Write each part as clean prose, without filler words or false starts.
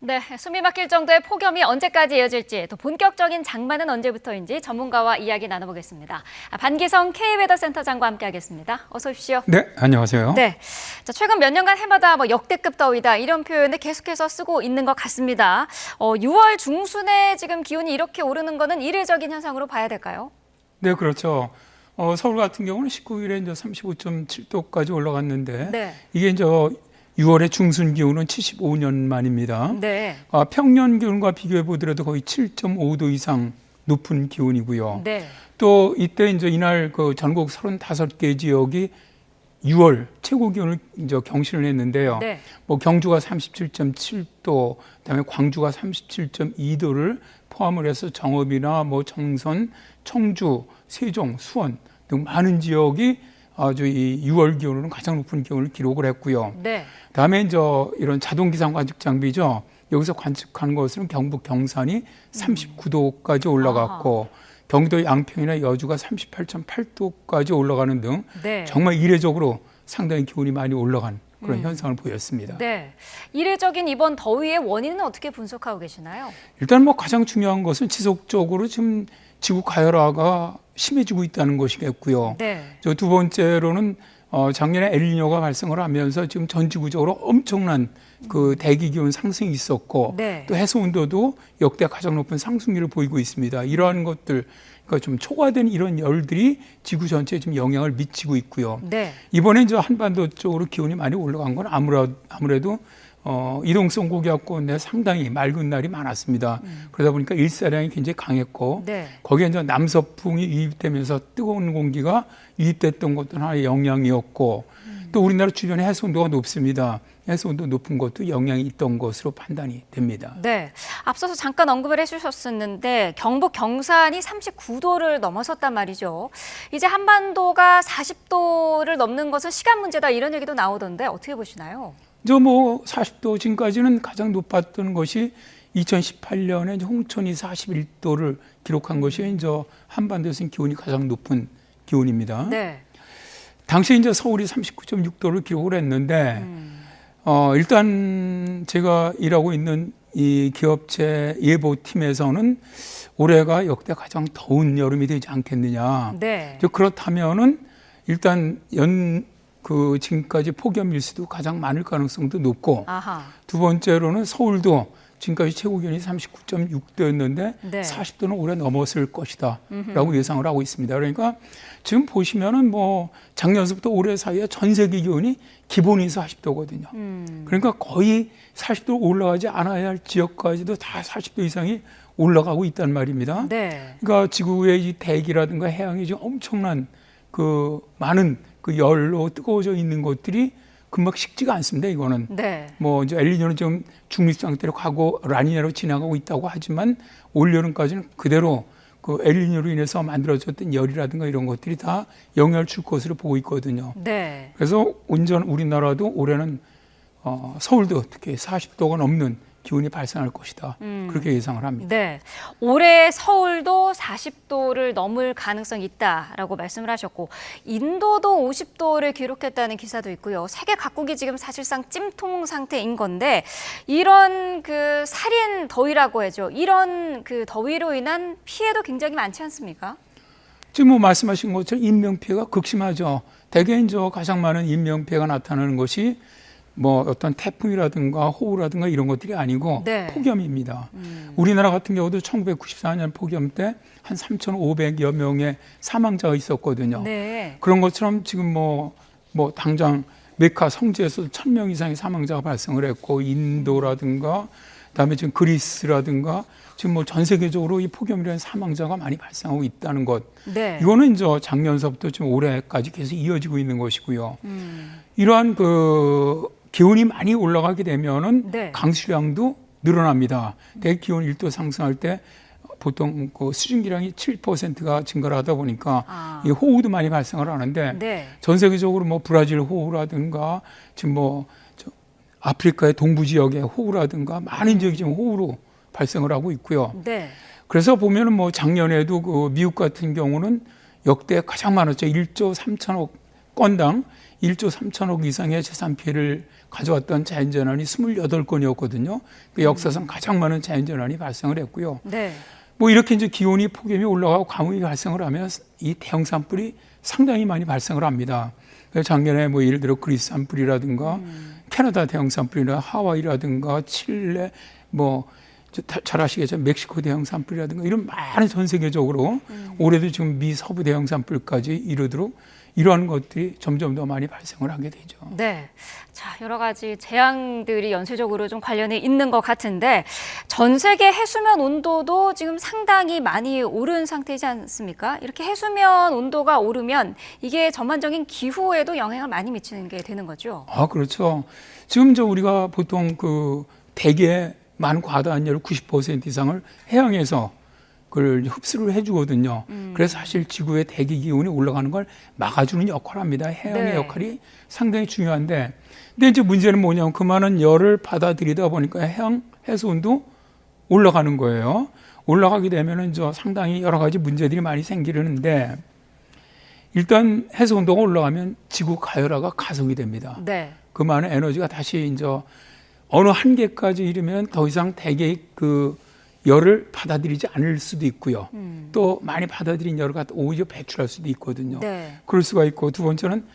네, 숨이 막힐 정도의 폭염이 언제까지 이어질지, 또 본격적인 장마는 언제부터인지 전문가와 이야기 나눠보겠습니다. 반기성 K웨더센터장과 함께하겠습니다. 어서 오십시오. 네, 안녕하세요. 네, 자, 최근 몇 년간 해마다 역대급 더위다 이런 표현을 계속해서 쓰고 있는 것 같습니다. 6월 중순에 지금 기온이 이렇게 오르는 거는 이례적인 현상으로 봐야 될까요? 네, 그렇죠. 서울 같은 경우는 19일에 이제 35.7도까지 올라갔는데 네. 이게 이제 6월의 중순 기온은 75년 만입니다. 네. 평년 기온과 비교해 보더라도 거의 7.5도 이상 높은 기온이고요. 네. 또 이때 이제 이날 그 전국 35개 지역이 6월 최고 기온을 이제 경신을 했는데요. 네. 뭐 경주가 37.7도, 그다음에 광주가 37.2도를 포함을 해서 정읍이나 뭐 정선, 청주, 세종, 수원 등 많은 지역이 아주 이 6월 기온으로는 가장 높은 기온을 기록을 했고요. 네. 다음에 이제 이런 자동 기상 관측 장비죠. 여기서 관측한 것은 경북 경산이 39도까지 올라갔고 경기도 양평이나 여주가 38.8도까지 올라가는 등 네. 정말 이례적으로 상당히 기온이 많이 올라간 그런 현상을 보였습니다. 네. 이례적인 이번 더위의 원인은 어떻게 분석하고 계시나요? 일단 뭐 가장 중요한 것은 지속적으로 지금 지구 가열화가 심해지고 있다는 것이겠고요. 네. 저 두 번째로는 작년에 엘니뇨가 발생을 하면서 지금 전 지구적으로 엄청난 그 대기 기온 상승이 있었고 네. 또 해수 온도도 역대 가장 높은 상승률을 보이고 있습니다. 이러한 것들, 그러니까 좀 초과된 이런 열들이 지구 전체에 지금 영향을 미치고 있고요. 네. 이번에 이제 한반도 쪽으로 기온이 많이 올라간 건 아무래도 이동성 고기압고 내 상당히 맑은 날이 많았습니다. 그러다 보니까 일사량이 굉장히 강했고 네. 거기에 이제 남서풍이 유입되면서 뜨거운 공기가 유입됐던 것도 하나의 영향이었고 또 우리나라 주변에 해수 온도가 높습니다. 해수 온도 높은 것도 영향이 있던 것으로 판단이 됩니다. 네, 앞서서 잠깐 언급을 해주셨었는데 경북 경산이 39도를 넘어섰단 말이죠. 이제 한반도가 40도를 넘는 것은 시간 문제다 이런 얘기도 나오던데 어떻게 보시나요? 저 뭐 40도 지금까지는 가장 높았던 것이 2018년에 홍천이 41도를 기록한 것이 이제 한반도에서는 기온이 가장 높은 기온입니다. 네. 당시 이제 서울이 39.6도를 기록을 했는데 일단 제가 일하고 있는 이 기업체 예보팀에서는 올해가 역대 가장 더운 여름이 되지 않겠느냐. 네. 그렇다면은 일단 지금까지 폭염 일수도 가장 많을 가능성도 높고 아하. 두 번째로는 서울도 지금까지 최고 기온이 39.6도였는데 네. 40도는 올해 넘었을 것이다 라고 예상을 하고 있습니다. 그러니까 지금 보시면은 뭐 작년서부터 올해 사이에 전 세계 기온이 기본이 40도거든요. 그러니까 거의 40도 올라가지 않아야 할 지역까지도 다 40도 이상이 올라가고 있단 말입니다. 네. 그러니까 지구의 이 대기라든가 해양이 지금 엄청난 그 많은 그 열로 뜨거워져 있는 것들이 금방 식지가 않습니다. 이거는 네. 뭐 이제 엘니뇨는 좀 중립 상태로 가고 라니냐로 지나가고 있다고 하지만 올 여름까지는 그대로 그 엘니뇨로 인해서 만들어졌던 열이라든가 이런 것들이 다 영향을 줄 것으로 보고 있거든요. 네. 그래서 온전 우리나라도 올해는 서울도 특히 40도가 넘는 기온이 발생할 것이다. 그렇게 예상을 합니다. 네. 올해 서울도 40도를 넘을 가능성이 있다라고 말씀을 하셨고 인도도 50도를 기록했다는 기사도 있고요. 세계 각국이 지금 사실상 찜통 상태인 건데 이런 그 살인 더위라고 하죠. 이런 그 더위로 인한 피해도 굉장히 많지 않습니까? 지금 뭐 말씀하신 것처럼 인명피해가 극심하죠. 대개 이제 가장 많은 인명피해가 나타나는 것이 뭐 어떤 태풍이라든가 호우라든가 이런 것들이 아니고 네. 폭염입니다. 우리나라 같은 경우도 1994년 폭염 때 한 3,500여 명의 사망자가 있었거든요. 네. 그런 것처럼 지금 뭐 당장 메카 성지에서 1,000명 이상의 사망자가 발생을 했고 인도라든가 그다음에 지금 그리스라든가 지금 뭐 전 세계적으로 이 폭염이라는 사망자가 많이 발생하고 있다는 것. 네. 이거는 이제 작년서부터 지금 올해까지 계속 이어지고 있는 것이고요. 이러한 그 기온이 많이 올라가게 되면은 네. 강수량도 늘어납니다. 대기온 1도 상승할 때 보통 그 수증기량이 7%가 증가를 하다 보니까 이 호우도 많이 발생을 하는데 네. 전 세계적으로 뭐 브라질 호우라든가 지금 아프리카의 동부 지역의 호우라든가 많은 지역이 지금 호우로 발생을 하고 있고요. 네. 그래서 보면은 뭐 작년에도 그 미국 같은 경우는 역대 가장 많았죠. 1조 3천억 건당 1조 3천억 이상의 재산 피해를 가져왔던 자연재난이 28건이었거든요. 그 역사상 가장 많은 자연재난이 발생을 했고요. 네. 뭐 이렇게 이제 기온이 폭염이 올라가고 가뭄이 발생을 하면 이 대형 산불이 상당히 많이 발생을 합니다. 그래서 작년에 뭐 예를 들어 그리스 산불이라든가 캐나다 대형 산불이나 하와이라든가 칠레 뭐 잘 아시겠지만 멕시코 대형 산불이라든가 이런 많은 전 세계적으로 올해도 지금 미 서부 대형 산불까지 이르도록 이러한 것들이 점점 더 많이 발생을 하게 되죠. 네. 자, 여러 가지 재앙들이 연쇄적으로 좀 관련이 있는 것 같은데 전 세계 해수면 온도도 지금 상당히 많이 오른 상태이지 않습니까? 이렇게 해수면 온도가 오르면 이게 전반적인 기후에도 영향을 많이 미치는 게 되는 거죠. 아, 그렇죠. 지금 우리가 보통 대기의 많은 과다한 열 90% 이상을 해양에서 그걸 흡수를 해주거든요. 그래서 사실 지구의 대기 기온이 올라가는 걸 막아주는 역할을 합니다. 해양의 네. 역할이 상당히 중요한데, 근데 이제 문제는 뭐냐면 그 많은 열을 받아들이다 보니까 해양 해수 온도 올라가는 거예요. 올라가게 되면은 상당히 여러 가지 문제들이 많이 생기는데, 일단 해수 온도가 올라가면 지구 가열화가 가속이 됩니다. 네. 그 많은 에너지가 다시 어느 한계까지 이르면 더 이상 대기의 열을 받아들이지 않을 수도 있고요. 또 많이 받아들인 열을 갖다 오히려 배출할 수도 있거든요. 네. 그럴 수가 있고, 두 번째는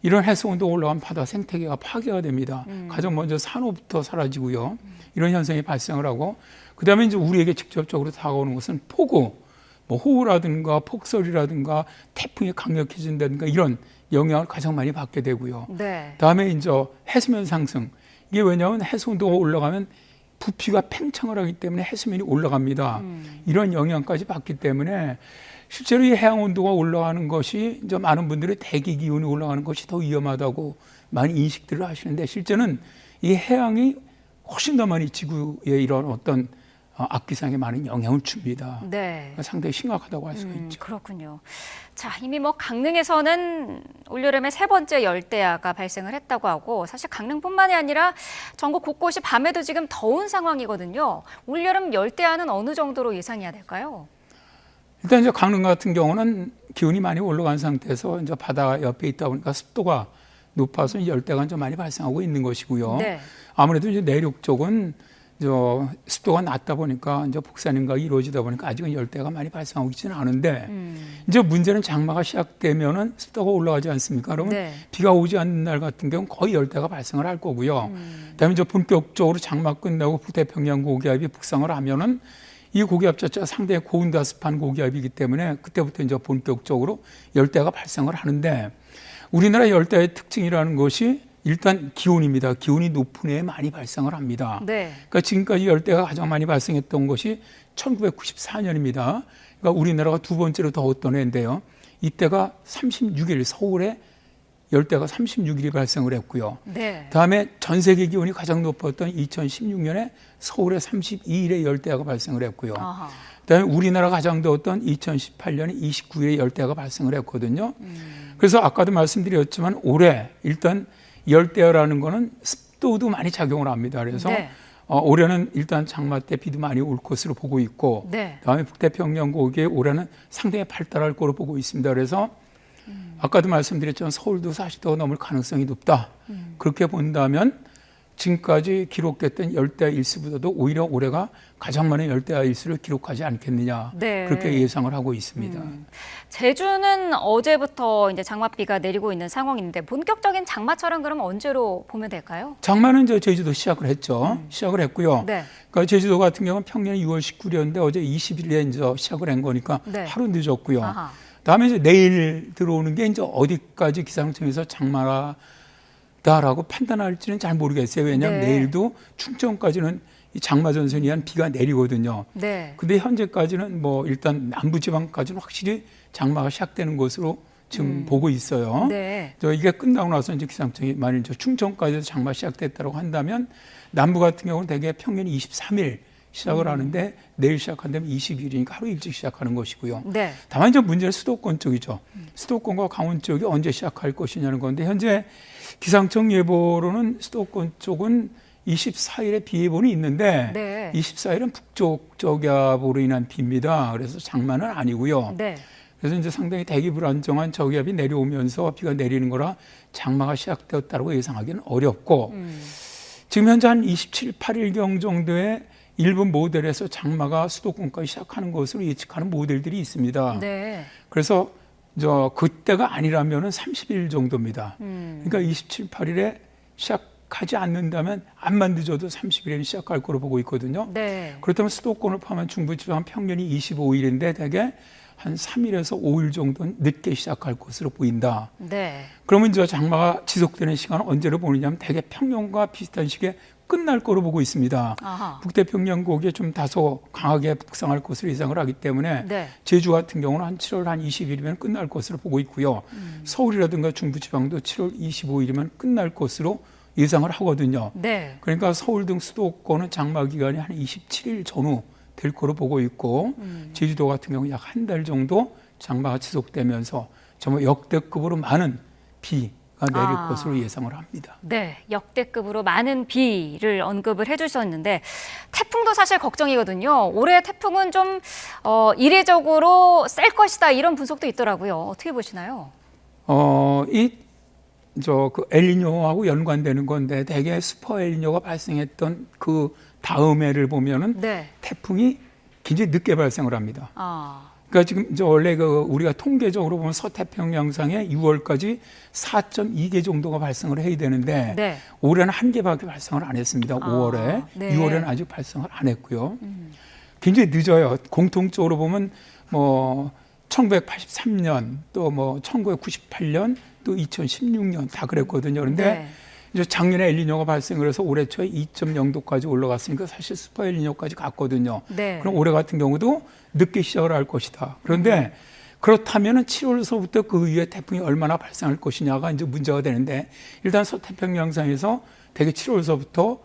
이런 해수 온도가 올라가면 바다 생태계가 파괴가 됩니다. 가장 먼저 산호부터 사라지고요. 이런 현상이 발생을 하고, 그다음에 이제 우리에게 직접적으로 다가오는 것은 폭우, 뭐 호우라든가 폭설이라든가 태풍이 강력해진다든가 이런 영향을 가장 많이 받게 되고요. 네. 다음에 해수면 상승. 이게 왜냐하면 해수 온도가 올라가면 부피가 팽창을 하기 때문에 해수면이 올라갑니다. 이런 영향까지 받기 때문에 실제로 이 해양 온도가 올라가는 것이 많은 분들이 대기 기온이 올라가는 것이 더 위험하다고 많이 인식들을 하시는데, 실제는 이 해양이 훨씬 더 많이 지구에 이런 어떤 악기상에 많은 영향을 줍니다. 네. 상당히 심각하다고 할 수가 있죠. 그렇군요. 자, 이미 강릉에서는 올여름에 3번째 열대야가 발생을 했다고 하고, 사실 강릉뿐만이 아니라 전국 곳곳이 밤에도 지금 더운 상황이거든요. 올여름 열대야는 어느 정도로 예상해야 될까요? 일단 강릉 같은 경우는 기온이 많이 올라간 상태에서 바다 옆에 있다 보니까 습도가 높아서 열대가 많이 발생하고 있는 것이고요. 네. 아무래도 내륙 쪽은 습도가 낮다 보니까 복사 능각이 이루어지다 보니까 아직은 열대가 많이 발생하고 있지는 않은데, 문제는 장마가 시작되면은 습도가 올라가지 않습니까? 그러면 네. 비가 오지 않는 날 같은 경우는 거의 열대가 발생을 할 거고요. 그다음에 본격적으로 장마 끝나고 북태평양 고기압이 북상을 하면은 이 고기압 자체가 상당히 고온다습한 고기압이기 때문에 그때부터 본격적으로 열대가 발생을 하는데, 우리나라 열대의 특징이라는 것이 일단 기온입니다. 기온이 높은 해에 많이 발생을 합니다. 네. 그러니까 지금까지 열대가 가장 많이 발생했던 것이 1994년입니다. 그러니까 우리나라가 두 번째로 더웠던 해인데요. 이때가 36일, 서울에 열대가 36일이 발생을 했고요. 네. 다음에 전 세계 기온이 가장 높았던 2016년에 서울에 32일에 열대야가 발생을 했고요. 아하. 그다음에 우리나라가 가장 더웠던 2018년에 29일에 열대야가 발생을 했거든요. 그래서 아까도 말씀드렸지만 올해 일단 열대야라는 거는 습도도 많이 작용을 합니다. 그래서 네. 올해는 일단 장마 때 비도 많이 올 것으로 보고 있고, 네. 다음에 북태평양 고기에 올해는 상당히 발달할 거로 보고 있습니다. 그래서 아까도 말씀드렸지만 서울도 40도가 넘을 가능성이 높다. 그렇게 본다면 지금까지 기록됐던 열대야 일수보다도 오히려 올해가 가장 많은 열대야 일수를 기록하지 않겠느냐. 네. 그렇게 예상을 하고 있습니다. 제주는 어제부터 이제 장맛비가 내리고 있는 상황인데 본격적인 장마철은 그럼 언제로 보면 될까요? 장마는 제주도 시작을 했죠. 시작을 했고요. 네. 그러니까 제주도 같은 경우는 평년이 6월 19일이었는데 어제 20일에 시작을 한 거니까 네. 하루 늦었고요. 아하. 다음에 내일 들어오는 게 어디까지 기상청에서 장마다라고 판단할지는 잘 모르겠어요. 왜냐하면 네. 내일도 충청까지는 이 장마 전선이 한 비가 내리거든요. 네. 근데 현재까지는 일단 남부지방까지는 확실히 장마가 시작되는 것으로 지금 보고 있어요. 네. 이게 끝나고 나서 기상청이 만일 충청까지도 장마 시작됐다고 한다면 남부 같은 경우는 대개 평년이 23일 시작을 하는데 내일 시작한다면 20일이니까 하루 일찍 시작하는 것이고요. 네. 다만 문제는 수도권 쪽이죠. 수도권과 강원 쪽이 언제 시작할 것이냐는 건데, 현재 기상청 예보로는 수도권 쪽은 24일에 비 예보는 있는데 네. 24일은 북쪽 저기압으로 인한 비입니다. 그래서 장마는 아니고요. 네. 그래서 이제 상당히 대기 불안정한 저기압이 내려오면서 비가 내리는 거라 장마가 시작되었다고 예상하기는 어렵고 지금 현재 한 27, 8일경 정도의 일본 모델에서 장마가 수도권까지 시작하는 것으로 예측하는 모델들이 있습니다. 네. 그래서 그때가 아니라면은 30일 정도입니다. 그러니까 27, 8일에 시작하지 않는다면 암만 늦어도 30일에는 시작할 거로 보고 있거든요. 네. 그렇다면 수도권을 포함한 중부지방 평년이 25일인데 대개 한 3일에서 5일 정도는 늦게 시작할 것으로 보인다. 네. 그러면 이제 장마가 지속되는 시간은 언제로 보느냐면 대개 평년과 비슷한 시기에 끝날 거로 보고 있습니다. 아하. 북태평양 고기에 좀 다소 강하게 북상할 것으로 예상을 하기 때문에 네. 제주 같은 경우는 한 7월 한 20일이면 끝날 것으로 보고 있고요. 서울이라든가 중부지방도 7월 25일이면 끝날 것으로 예상을 하거든요. 네. 그러니까 서울 등 수도권은 장마 기간이 한 27일 전후 될 거로 보고 있고 제주도 같은 경우 약 한 달 정도 장마가 지속되면서 정말 역대급으로 많은 비가 내릴 것으로 예상을 합니다. 네, 역대급으로 많은 비를 언급을 해주셨는데 태풍도 사실 걱정이거든요. 올해 태풍은 좀 이례적으로 셀 것이다 이런 분석도 있더라고요. 어떻게 보시나요? 그 엘니뇨하고 연관되는 건데 대개 슈퍼 엘니뇨가 발생했던 그 다음 해를 보면은 네. 태풍이 굉장히 늦게 발생을 합니다. 그러니까 지금 원래 우리가 통계적으로 보면 서태평양상에 6월까지 4.2개 정도가 발생을 해야 되는데 네. 올해는 한 개밖에 발생을 안 했습니다. 5월에. 네. 6월에는 아직 발생을 안 했고요. 굉장히 늦어요. 공통적으로 보면 뭐 1983년 또 뭐 1998년 또 2016년 다 그랬거든요. 그런데 네. 이제 작년에 엘니뇨가 발생을 해서 올해 초에 2.0도까지 올라갔으니까 사실 슈퍼 엘니뇨까지 갔거든요. 네. 그럼 올해 같은 경우도 늦게 시작을 할 것이다. 그런데 그렇다면은 7월서부터 그 이후에 태풍이 얼마나 발생할 것이냐가 이제 문제가 되는데 일단 서태평양상에서 대개 7월서부터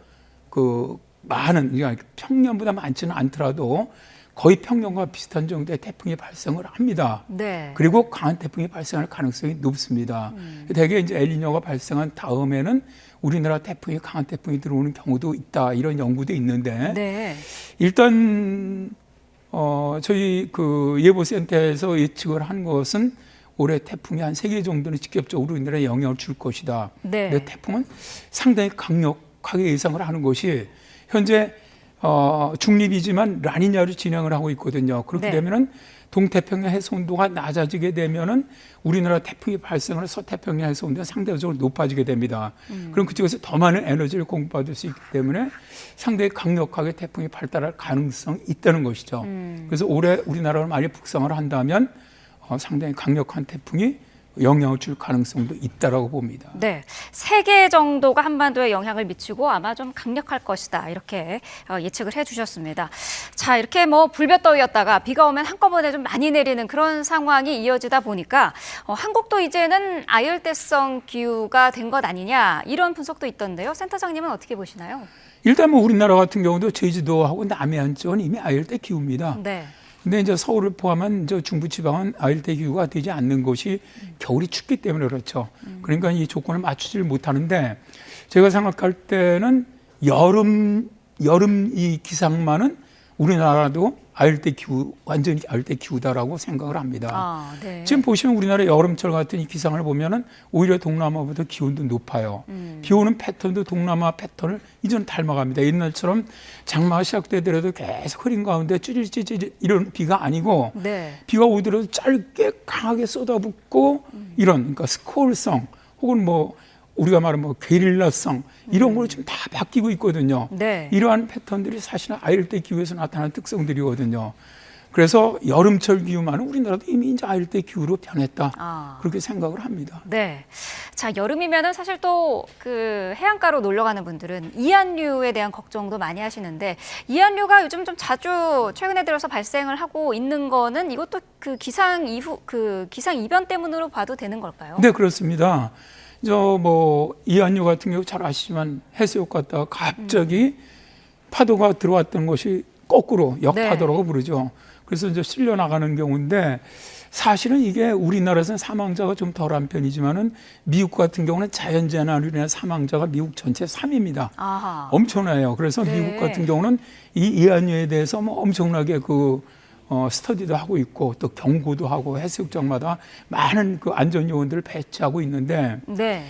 그 많은 그러니까 평년보다 많지는 않더라도 거의 평년과 비슷한 정도의 태풍이 발생을 합니다. 네. 그리고 강한 태풍이 발생할 가능성이 높습니다. 대개 이제 엘니뇨가 발생한 다음에는 우리나라 태풍이 강한 태풍이 들어오는 경우도 있다 이런 연구도 있는데 네. 일단 저희 그 예보센터에서 예측을 한 것은 올해 태풍이 한 3개 정도는 직접적으로 우리나라에 영향을 줄 것이다. 네. 근데 태풍은 상당히 강력하게 예상을 하는 것이 현재 중립이지만 라니냐로 진행을 하고 있거든요. 그렇게 네. 되면은 동태평양 해수 온도가 낮아지게 되면은 우리나라 태풍이 발생을 서태평양 해수 온도가 상대적으로 높아지게 됩니다. 그럼 그쪽에서 더 많은 에너지를 공급받을 수 있기 때문에 상당히 강력하게 태풍이 발달할 가능성이 있다는 것이죠. 그래서 올해 우리나라를 많이 북상을 한다면 상당히 강력한 태풍이 영향을 줄 가능성도 있다라고 봅니다. 네, 3개 정도가 한반도에 영향을 미치고 아마 좀 강력할 것이다 이렇게 예측을 해주셨습니다. 자, 이렇게 뭐 불볕더위였다가 비가 오면 한꺼번에 좀 많이 내리는 그런 상황이 이어지다 보니까 한국도 이제는 아열대성 기후가 된 것 아니냐 이런 분석도 있던데요. 센터장님은 어떻게 보시나요? 일단 뭐 우리나라 같은 경우도 제주도하고 남해안 쪽은 이미 아열대 기후입니다. 네. 근데 이제 서울을 포함한 중부지방은 아열대 기후가 되지 않는 것이 겨울이 춥기 때문에 그렇죠. 그러니까 이 조건을 맞추지를 못하는데 제가 생각할 때는 여름 이 기상만은 우리나라도 아열대 기후, 완전히 아열대 기후다라고 생각을 합니다. 네. 지금 보시면 우리나라 여름철 같은 이 기상을 보면은 오히려 동남아보다 기온도 높아요. 비 오는 패턴도 동남아 패턴을 이제는 닮아갑니다. 옛날처럼 장마가 시작되더라도 계속 흐린 가운데 찌릿찌릿 이런 비가 아니고 네. 비가 오더라도 짧게 강하게 쏟아붓고 이런 그러니까 스콜성 혹은 뭐 우리가 말하는 뭐 게릴라성 이런 걸로 지금 다 바뀌고 있거든요. 네. 이러한 패턴들이 사실은 아열대 기후에서 나타나는 특성들이거든요. 그래서 여름철 기후만은 우리나라도 이미 이제 아열대 기후로 변했다. 그렇게 생각을 합니다. 네. 자, 여름이면은 사실 또 그 해안가로 놀러 가는 분들은 이한류에 대한 걱정도 많이 하시는데 이한류가 요즘 좀 자주 최근에 들어서 발생을 하고 있는 거는 이것도 그 기상 이변 때문으로 봐도 되는 걸까요? 네, 그렇습니다. 이한류 같은 경우 잘 아시지만 해수욕 갔다가 갑자기 파도가 들어왔던 것이 거꾸로 역파도라고 부르죠. 그래서 이제 실려 나가는 경우인데 사실은 이게 우리나라에서는 사망자가 좀 덜한 편이지만은 미국 같은 경우는 자연재난으로 인한 사망자가 미국 전체 3위입니다. 아하. 엄청나요. 그래서 네. 미국 같은 경우는 이 이한류에 대해서 뭐 엄청나게 스터디도 하고 있고 또 경고도 하고 해수욕장마다 많은 그 안전 요원들을 배치하고 있는데 네.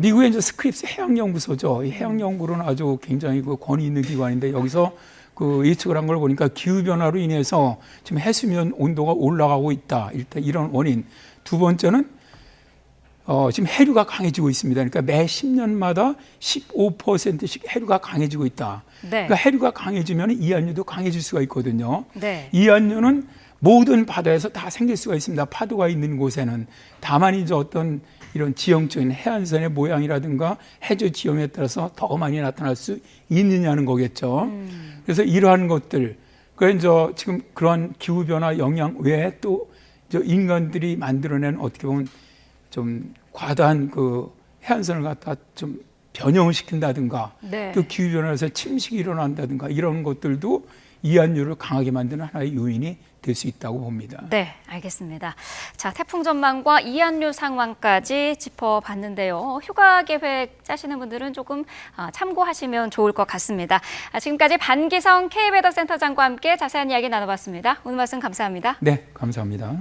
미국의 이제 스크립스 해양연구소죠. 이 해양연구로는 아주 굉장히 그 권위 있는 기관인데 여기서 그 예측을 한 걸 보니까 기후 변화로 인해서 지금 해수면 온도가 올라가고 있다. 일단 이런 원인. 두 번째는 지금 해류가 강해지고 있습니다. 그러니까 매 10년마다 15%씩 해류가 강해지고 있다. 네. 그러니까 해류가 강해지면 이안류도 강해질 수가 있거든요. 네. 이안류는 모든 바다에서 다 생길 수가 있습니다. 파도가 있는 곳에는. 다만 이제 어떤 이런 지형적인 해안선의 모양이라든가 해저 지형에 따라서 더 많이 나타날 수 있느냐는 거겠죠. 그래서 이러한 것들, 그래서 지금 그러한 기후 변화 영향 외에 또 인간들이 만들어낸 어떻게 보면 좀 과다한 그 해안선을 갖다 좀 변형을 시킨다든가 네. 또 기후 변화에서 침식이 일어난다든가 이런 것들도 이안류를 강하게 만드는 하나의 요인이 될 수 있다고 봅니다. 네, 알겠습니다. 자, 태풍 전망과 이안류 상황까지 짚어봤는데요. 휴가 계획 짜시는 분들은 조금 참고하시면 좋을 것 같습니다. 지금까지 반기성 K웨더센터장과 함께 자세한 이야기 나눠봤습니다. 오늘 말씀 감사합니다. 네, 감사합니다.